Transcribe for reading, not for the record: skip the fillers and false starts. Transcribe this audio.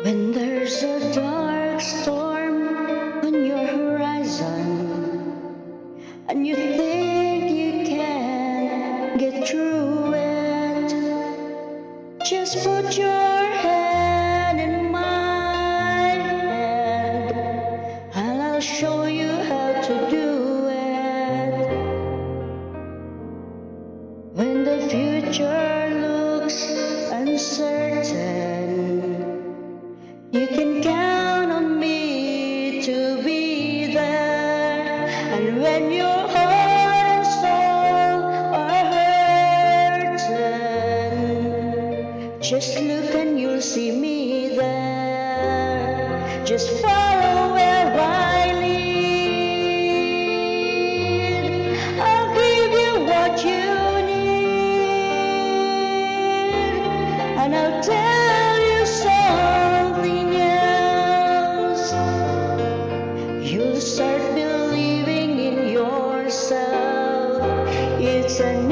When there's a dark storm on your horizon and you think you can get through it, just put your hand in my hand and I'll show you how to do it. When the future looks uncertain, you can count on me to be there. And when your heart and soul are hurting, just look and you'll see me there. Just follow where I lead. I'll give you what you need, and I'll tell you something else. You'll start believing in yourself. It's an